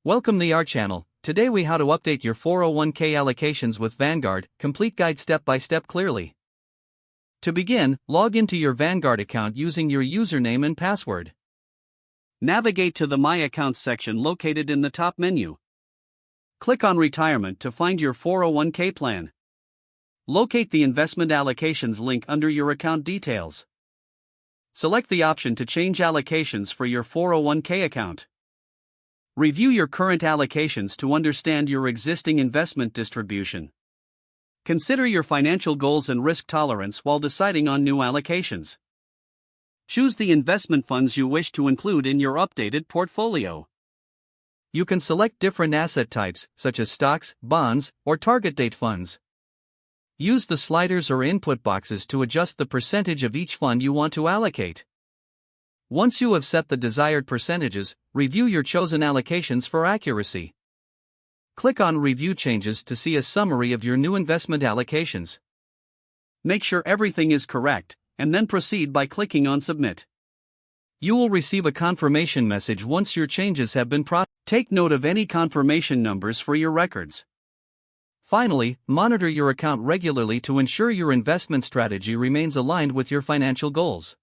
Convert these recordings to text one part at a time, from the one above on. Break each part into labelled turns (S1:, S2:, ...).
S1: Welcome to our channel. Today we how to update your 401k allocations with Vanguard, complete guide step by step clearly. To begin, log into your Vanguard account using your username and password. Navigate to the My Accounts section located in the top menu. Click on Retirement to find your 401k plan. Locate the Investment Allocations link under your account details. Select the option to change allocations for your 401k account. Review your current allocations to understand your existing investment distribution. Consider your financial goals and risk tolerance while deciding on new allocations. Choose the investment funds you wish to include in your updated portfolio. You can select different asset types, such as stocks, bonds, or target date funds. Use the sliders or input boxes to adjust the percentage of each fund you want to allocate. Once you have set the desired percentages, review your chosen allocations for accuracy. Click on Review Changes to see a summary of your new investment allocations. Make sure everything is correct, and then proceed by clicking on Submit. You will receive a confirmation message once your changes have been processed. Take note of any confirmation numbers for your records. Finally, monitor your account regularly to ensure your investment strategy remains aligned with your financial goals.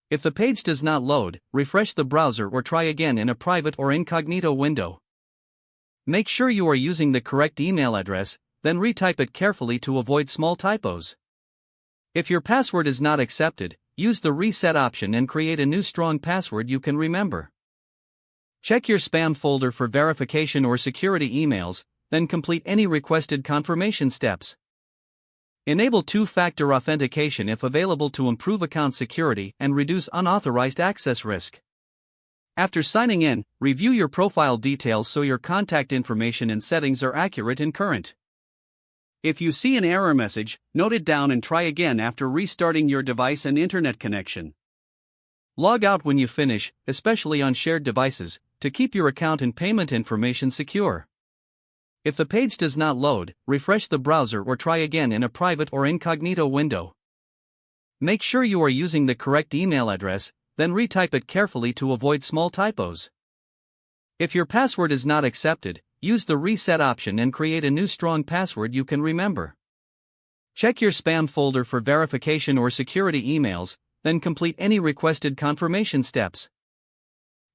S1: If the page does not load, refresh the browser or try again in a private or incognito window. Make sure you are using the correct email address, then retype it carefully to avoid small typos. If your password is not accepted, use the reset option and create a new strong password you can remember. Check your spam folder for verification or security emails, then complete any requested confirmation steps. Enable two-factor authentication if available to improve account security and reduce unauthorized access risk. After signing in, review your profile details so your contact information and settings are accurate and current. If you see an error message, note it down and try again after restarting your device and internet connection. Log out when you finish, especially on shared devices, to keep your account and payment information secure. If the page does not load, refresh the browser or try again in a private or incognito window. Make sure you are using the correct email address, then retype it carefully to avoid small typos. If your password is not accepted, use the reset option and create a new strong password you can remember. Check your spam folder for verification or security emails, then complete any requested confirmation steps.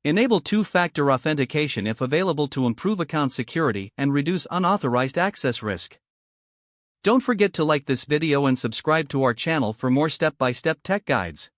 S1: Enable two-factor authentication if available to improve account security and reduce unauthorized access risk. Don't forget to like this video and subscribe to our channel for more step-by-step tech guides.